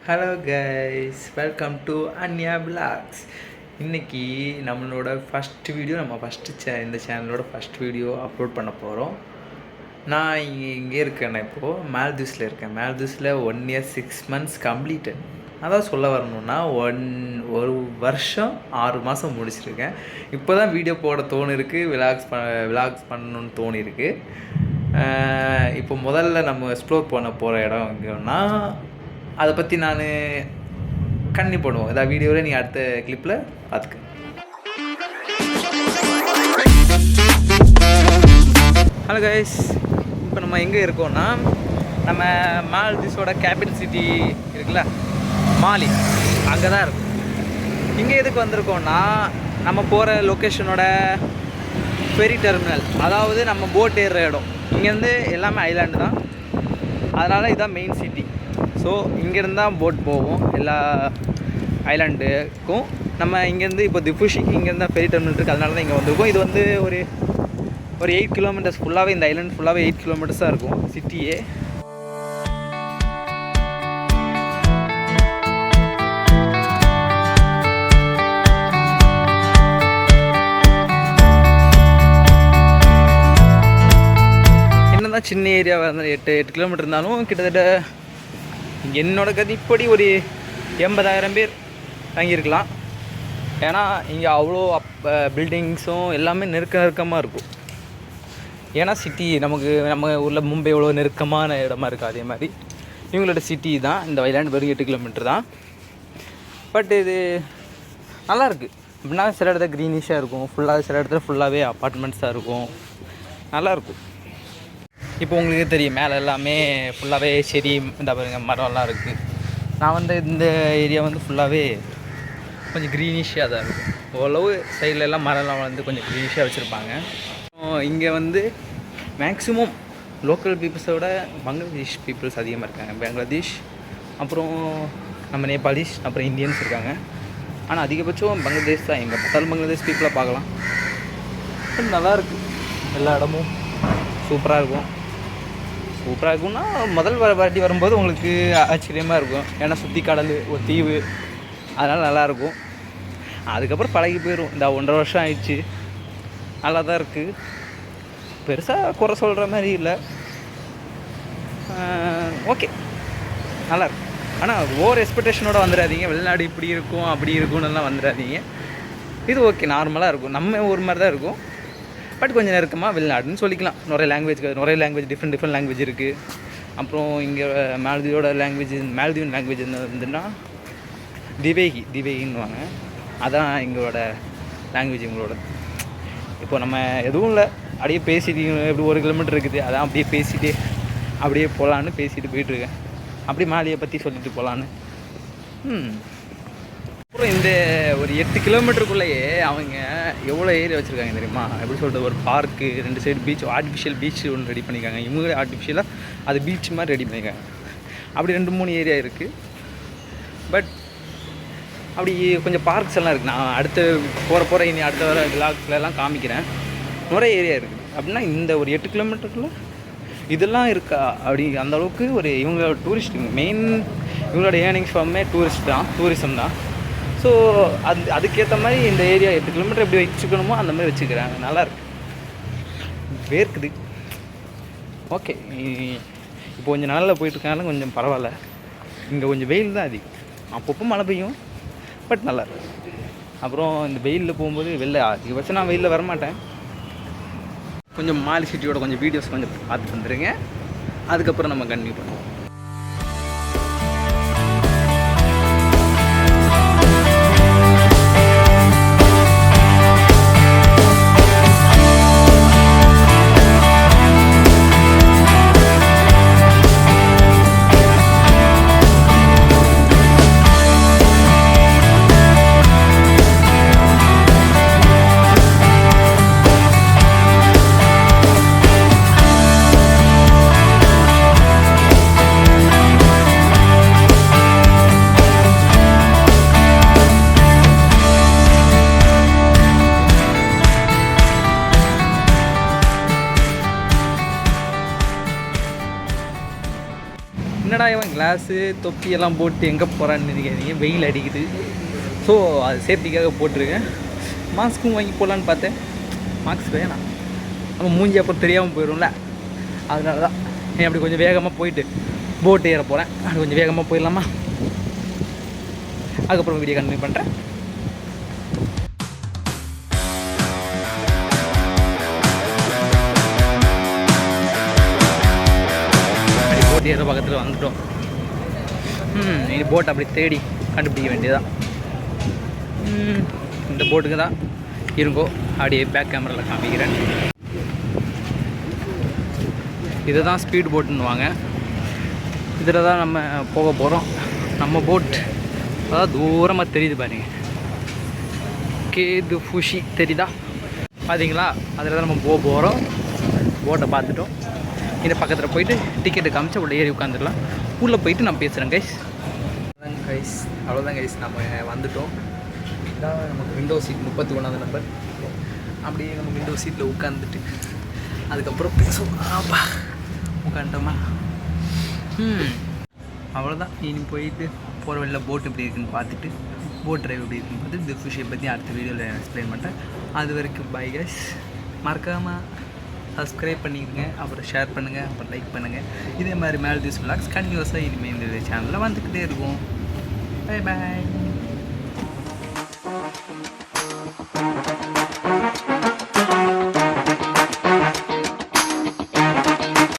Hello guys, welcome to Anya vlogs. இன்றைக்கி நம்மளோட first video, நம்ம இந்த சேனலோட ஃபஸ்ட் வீடியோ அப்லோட் பண்ண போகிறோம். நான் இங்கே இருக்கேன். நான் இப்போது மால்தீவ்ஸில் இருக்கேன். மால்தீவ்ஸில் 1 year 6 months கம்ப்ளீட்டட். அதான் சொல்ல வரணுன்னா ஒரு வருஷம் 6 மாதம் முடிச்சிருக்கேன். இப்போ தான் வீடியோ போட தோணிருக்கு, விலாக்ஸ் பண்ணணுன்னு தோணிருக்கு. இப்போ முதல்ல நம்ம எக்ஸ்ப்ளோர் பண்ண போகிற இடம் எங்கன்னா அதை பற்றி நான் கண்ணி போடுவோம். ஏதாவது வீடியோவில் நீங்கள் அடுத்த கிளிப்பில் பார்த்துக்க. ஹலோ கைஸ், இப்போ நம்ம எங்கே இருக்கோன்னா, நம்ம மால்தீவ்ஸோட கேபிட்டல் சிட்டி இருக்குல்ல, மாலி, அங்கே தான் இருக்கும். இங்கே எதுக்கு வந்திருக்கோன்னா, நம்ம போகிற லொக்கேஷனோட ஃபெரி டெர்மினல், அதாவது நம்ம போட் ஏறுற இடம். இங்கேருந்து எல்லாமே ஐலாண்டு தான், அதனால் இதுதான் மெயின் சிட்டி. ஸோ இங்கேருந்து தான் போட் போவோம் எல்லா ஐலாண்டுக்கும். நம்ம இங்கேருந்து இப்போ திஃபுஷி, இங்கேருந்து தான் ஃபெரி டெர்மினல் இருக்குது, அதனால தான் இங்கே வந்திருக்கோம். இது வந்து ஒரு 8 kilometers ஃபுல்லாகவே, இந்த ஐலாண்ட் ஃபுல்லாகவே 8 kilometers தான் இருக்கும் சிட்டியே. என்னதான் சின்ன ஏரியாவாக இருந்தாலும் 8 kilometer இருந்தாலும் கிட்டத்தட்ட என்னோட கதிப்படி ஒரு 80,000 பேர் தங்கியிருக்கலாம். ஏன்னா இங்கே அவ்வளோ பில்டிங்ஸும் எல்லாமே நெருக்கமாக இருக்கும். ஏன்னா சிட்டி நம்ம ஊரில் மும்பை எவ்வளோ நெருக்கமான இடமா இருக்குது, அதே மாதிரி இவங்களோட சிட்டி தான் இந்த ஐலாண்ட். வெறும் 8 kilometer தான். பட் இது நல்லாயிருக்கு. அப்படின்னா சில இடத்துல க்ரீனிஷாக இருக்கும், சில இடத்துல ஃபுல்லாகவே அப்பார்ட்மெண்ட்ஸாக இருக்கும், நல்லாயிருக்கும். இப்போ உங்களுக்கு தெரியும், மேலே எல்லாமே ஃபுல்லாகவே செடி, இந்த பாருங்க மரம்லாம் இருக்குது. நான் வந்து இந்த ஏரியா வந்து ஃபுல்லாகவே கொஞ்சம் க்ரீனிஷாக தான் இருக்கும். ஓரளவு சைடில் எல்லாம் மரம்லாம் வந்து கொஞ்சம் க்ரீனிஷாக வச்சுருப்பாங்க. இங்கே வந்து மேக்ஸிமம் லோக்கல் பீப்புள்ஸோட பங்களாதேஷ் பீப்புள்ஸ் அதிகமாக இருக்காங்க. பங்களாதேஷ், அப்புறம் நம்ம நேபாளிஸ், அப்புறம் இந்தியன்ஸ் இருக்காங்க. ஆனால் அதிகபட்சம் பங்களாதேஷ் தான். எங்கே பார்த்தாலும் பங்களாதேஷ் பீப்புளாக பார்க்கலாம். நல்லாயிருக்கு, எல்லா இடமும் சூப்பராக இருக்கும்னா, முதல் வாட்டி வரும்போது உங்களுக்கு ஆச்சரியமாக இருக்கும். ஏன்னா சுற்றி கடல், ஒரு தீவு, அதனால் நல்லாயிருக்கும். அதுக்கப்புறம் பழகி போயிடும். இந்த 1.5 வருஷம் ஆயிடுச்சு, நல்லா தான் இருக்குது. பெருசாக குறை சொல்கிற மாதிரி இல்லை, ஓகே, நல்லாயிருக்கு. ஆனால் ஓவர் எக்ஸ்பெக்டேஷனோடு வந்துடாதீங்க. வெளிநாடு இப்படி இருக்கும் அப்படி இருக்கும்னுலாம் வந்துடாதீங்க. இது ஓகே, நார்மலாக இருக்கும், நம்ம ஒரு மாதிரி தான் இருக்கும். பட் கொஞ்சம் நெருக்கமாக வெளிநாடுன்னு சொல்லிக்கலாம். நிறைய லாங்குவேஜ் டிஃப்ரெண்ட் லாங்குவேஜ் இருக்குது. அப்புறம் இங்கே மால்தீவோட மால்தீவன் லாங்குவேஜ் வந்துன்னா திவேகின்னுவாங்க. அதான் எங்களோட லாங்குவேஜ். இவங்களோட இப்போ நம்ம எதுவும் இல்லை, அப்படியே பேசிட்டு எப்படி 1 kilometer இருக்குது, அதான் அப்படியே பேசிகிட்டே அப்படியே போகலான்னு பேசிட்டு போயிட்டுருக்கேன். அப்படியே மாலியை பற்றி சொல்லிட்டு போகலான்னு. அப்புறம் இந்த ஒரு 8 kilometerக்குள்ளேயே அவங்க எவ்வளோ ஏரியா வச்சுருக்காங்க தெரியுமா? எப்படி சொல்கிறது, ஒரு park, 2 side beach, artificial beach ஒன்று ரெடி பண்ணியிருக்காங்க. இவங்களே ஆர்டிஃபிஷியலாக அது பீச் மாதிரி ரெடி பண்ணியிருக்காங்க. அப்படி 2-3 ஏரியா இருக்குது. பட் அப்படி கொஞ்சம் பார்க்ஸ் எல்லாம் இருக்குது. நான் போகிற இனி அடுத்த வர விலாக்ஸ்லாம் காமிக்கிறேன். நிறைய ஏரியா இருக்குது. அப்படின்னா இந்த ஒரு 8 kilometerக்குள்ளே இதெல்லாம் இருக்கா அப்படி அந்தளவுக்கு ஒரு இவங்க டூரிஸ்ட் மெயின், இவங்களோட ஏர்னிங்ஸ் ஃபார்மே டூரிசம் தான். ஸோ அதுக்கேற்ற மாதிரி இந்த ஏரியா 8 kilometer எப்படி வச்சுக்கணுமோ அந்த மாதிரி வச்சுக்கிறாங்க. நல்லாயிருக்கு, வேர்க்குது. ஓகே, இப்போ கொஞ்சம் நாளில் போயிட்டுருக்காங்க, கொஞ்சம் பரவாயில்ல. இங்கே கொஞ்சம் வெயில் தான் அதிகம், அப்பப்போ மழை பெய்யும். பட் நல்லாயிருக்கு. அப்புறம் இந்த வெயிலில் போகும்போது அதிகபட்சம் நான் வெயிலில் வரமாட்டேன். கொஞ்சம் மாலி சிட்டியோட கொஞ்சம் வீடியோஸ் கொஞ்சம் பார்த்துட்டு வந்துடுங்க. அதுக்கப்புறம் நம்ம கண்டினியூ பண்ணுவோம். கிளாஸு தொப்பியெல்லாம் போட்டு எங்கே போகிறான்னு நினைக்காதீங்க, வெயில் அடிக்குது. ஸோ அது சேஃப்டிக்காக போட்டிருக்கேன். மாஸ்க்கும் வாங்கி போடலான்னு பார்த்தேன், மாஸ்க் வேணாம், நம்ம மூஞ்சி அப்புறம் தெரியாமல் போயிடும்ல, அதனால தான் அப்படி கொஞ்சம் வேகமாக போயிட்டு போட்டு ஏற போகிறேன். அது கொஞ்சம் வேகமாக போயிடலாமா, அதுக்கப்புறம் வீடியோ கண்டினியூ பண்ணுறேன். போட்டு ஏற பக்கத்தில் வந்துட்டோம். இனி போட் அப்படி தேடி கண்டுபிடிக்க வேண்டியதான். இந்த போட்டுக்கு தான் இருங்கோ, அப்படியே பேக் கேமராவில் காமிக்கிறேன். இதை தான் ஸ்பீட் போட்டுன்னு வாங்க. இதில் தான் நம்ம போக போகிறோம். நம்ம போட் அதாவது தூரமாக தெரியுது பாருங்க, கேது ஃபுஷி தெரியுதா பார்த்தீங்களா? அதில் தான் நம்ம போக போகிறோம். போட்டை பார்த்துட்டோம். இந்த பக்கத்தில் போயிட்டு டிக்கெட்டு காமிச்சா உள்ள ஏறி உட்காந்துடலாம். உள்ளே போயிட்டு நான் பேசுகிறேன் கைஸ். அவ்வளோதான் கைஸ், நம்ம வந்துட்டோம். இதான் நமக்கு விண்டோ சீட் 31ஆவது நம்பர். அப்படியே நம்ம விண்டோ சீட்டில் உட்காந்துட்டு அதுக்கப்புறம் பேசுவோம். உட்காந்துட்டோமா? அவ்வளோதான். இனி போயிட்டு போகிற வழியில் போட் எப்படி இருக்குன்னு பார்த்துட்டு, போட் ட்ரைவ் எப்படி இருக்குன்னு பார்த்துட்டு இந்த ஃபிஷ்ஷை பற்றி அடுத்த வீடியோவில் எக்ஸ்பிளைன் பண்ணுறேன். அது வரைக்கும் பை கைஸ். மறக்காமல் சப்ஸ்கிரைப் பண்ணிக்கோங்க, அப்புறம் ஷேர் பண்ணுங்கள், அப்புறம் லைக் பண்ணுங்கள். இதே மாதிரி மால்தீவ்ஸ் vlogs கண்டினியூஸாக இனிமேல் இந்த சேனலில் வந்துக்கிட்டே இருக்கும். Bye bye.